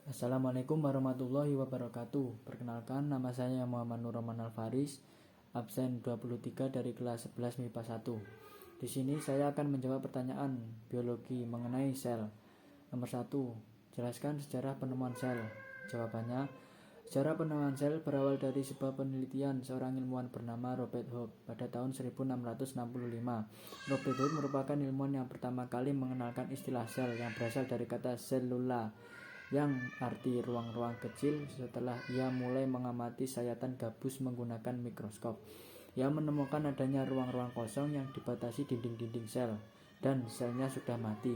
Assalamualaikum warahmatullahi wabarakatuh. Perkenalkan, nama saya Muhammad Nur Rahman Al-Faris, absen 23 dari kelas 11 MIPA 1. Di sini saya akan menjawab pertanyaan biologi mengenai sel. Nomor 1. Jelaskan sejarah penemuan sel. Jawabannya, sejarah penemuan sel berawal dari sebuah penelitian seorang ilmuwan bernama Robert Hooke pada tahun 1665. Robert Hooke merupakan ilmuwan yang pertama kali mengenalkan istilah sel yang berasal dari kata cellula, yang arti ruang-ruang kecil. Setelah ia mulai mengamati sayatan gabus menggunakan mikroskop, ia menemukan adanya ruang-ruang kosong yang dibatasi dinding-dinding sel, dan selnya sudah mati.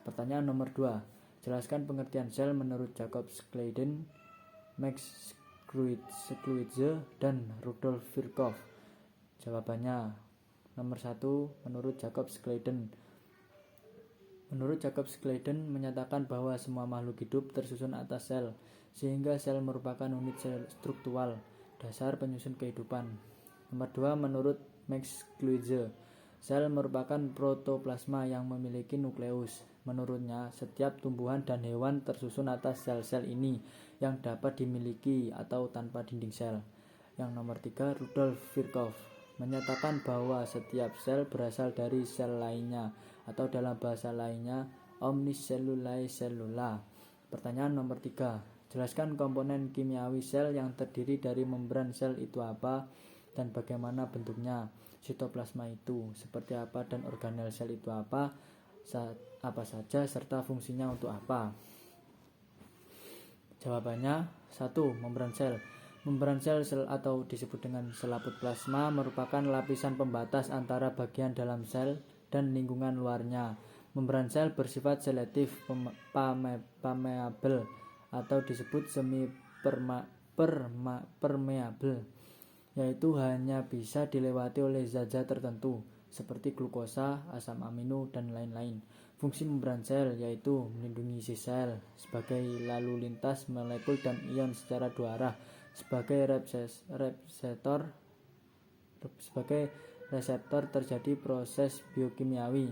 Pertanyaan nomor 2. Jelaskan pengertian sel menurut Jacob Schleiden, Max Schluitzer, dan Rudolf Virchow. Jawabannya, nomor 1. Menurut Jacob Schleiden. Menurut Jacob Schleiden menyatakan bahwa semua makhluk hidup tersusun atas sel, sehingga sel merupakan unit sel struktural dasar penyusun kehidupan. Nomor 2. Menurut Max Schluitzer, sel merupakan protoplasma yang memiliki nukleus. Menurutnya, setiap tumbuhan dan hewan tersusun atas sel-sel ini yang dapat dimiliki atau tanpa dinding sel. Yang nomor 3. Rudolf Virchow menyatakan bahwa setiap sel berasal dari sel lainnya, atau dalam bahasa lainnya omnis cellulae cellula. Pertanyaan nomor 3. Jelaskan komponen kimiawi sel yang terdiri dari membran sel itu apa dan bagaimana bentuknya, sitoplasma itu seperti apa, dan organel sel itu apa saja serta fungsinya untuk apa. Jawabannya, 1. Membran sel. Membran sel atau disebut dengan selaput plasma merupakan lapisan pembatas antara bagian dalam sel dan lingkungan luarnya. Membran sel bersifat selektif permeable atau disebut semi permeable, yaitu hanya bisa dilewati oleh zat-zat tertentu seperti glukosa, asam amino, dan lain-lain. Fungsi membran sel yaitu melindungi isi sel sebagai lalu lintas molekul dan ion secara dua arah, sebagai reseptor terjadi proses biokimiawi.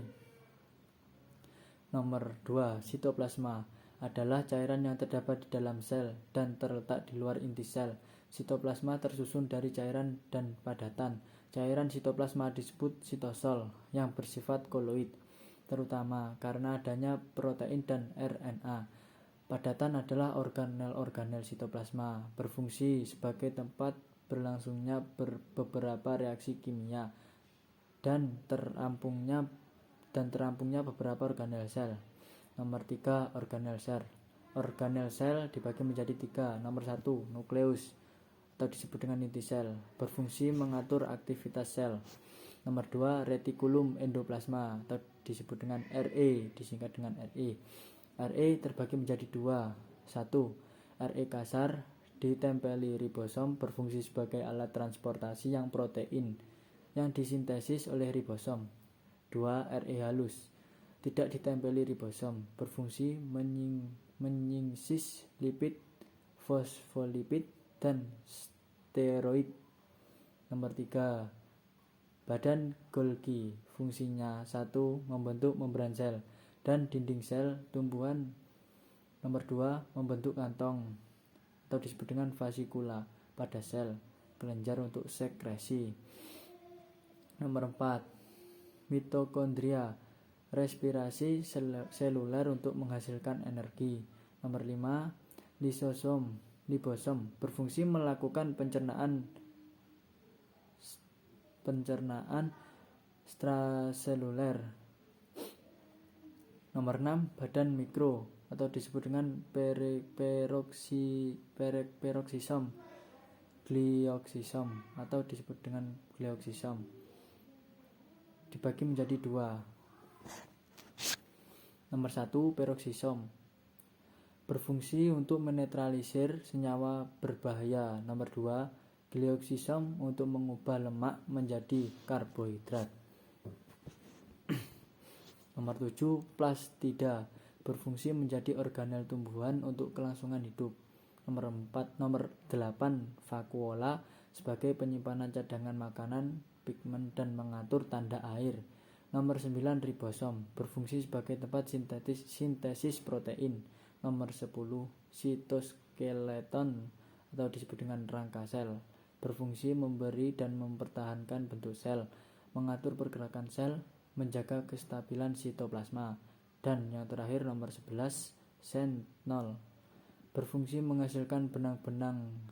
Nomor 2. Sitoplasma adalah cairan yang terdapat di dalam sel dan terletak di luar inti sel. Sitoplasma tersusun dari cairan dan padatan. Cairan sitoplasma disebut sitosol yang bersifat koloid, terutama karena adanya protein dan RNA. Padatan adalah organel-organel sitoplasma, berfungsi sebagai tempat berlangsungnya beberapa reaksi kimia dan terampungnya beberapa organel sel. Nomor 3. Organel sel. Organel sel dibagi menjadi 3. Nomor 1. Nukleus atau disebut dengan inti sel, berfungsi mengatur aktivitas sel. Nomor 2. Retikulum endoplasma atau disebut dengan RE, disingkat dengan RE. RE terbagi menjadi 2. 1. RE kasar, ditempeli ribosom, berfungsi sebagai alat transportasi yang protein yang disintesis oleh ribosom. 2. RE halus, tidak ditempeli ribosom, berfungsi menyintesis lipid, fosfolipid, dan steroid. Nomor 3. Badan Golgi, fungsinya 1. Membentuk membran sel dan dinding sel tumbuhan. Nomor 2. Membentuk kantong atau disebut dengan vasikula pada sel, kelenjar untuk sekresi. Nomor 4. Mitokondria, respirasi seluler untuk menghasilkan energi. Nomor 5. Libosom, berfungsi melakukan pencernaan straseluler. Nomor 6. Badan mikro atau disebut dengan peroksisom, glioksisom atau disebut dengan glioksisom, dibagi menjadi 2. Nomor 1. Peroksisom, berfungsi untuk menetralisir senyawa berbahaya. Nomor 2. Glioksisom, untuk mengubah lemak menjadi karbohidrat. Nomor 7. Plastida, berfungsi menjadi organel tumbuhan untuk kelangsungan hidup. Nomor 8. Vakuola, sebagai penyimpanan cadangan makanan, pigmen, dan mengatur tanda air. Nomor 9. Ribosom, berfungsi sebagai tempat sintesis protein. Nomor 10, sitoskeleton atau disebut dengan rangka sel, berfungsi memberi dan mempertahankan bentuk sel, mengatur pergerakan sel, menjaga kestabilan sitoplasma. Dan yang terakhir nomor 11, sentinel, berfungsi menghasilkan benang-benang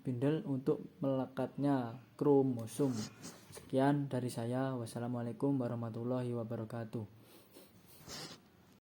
spindle untuk melekatnya kromosom. Sekian dari saya. Wassalamualaikum warahmatullahi wabarakatuh.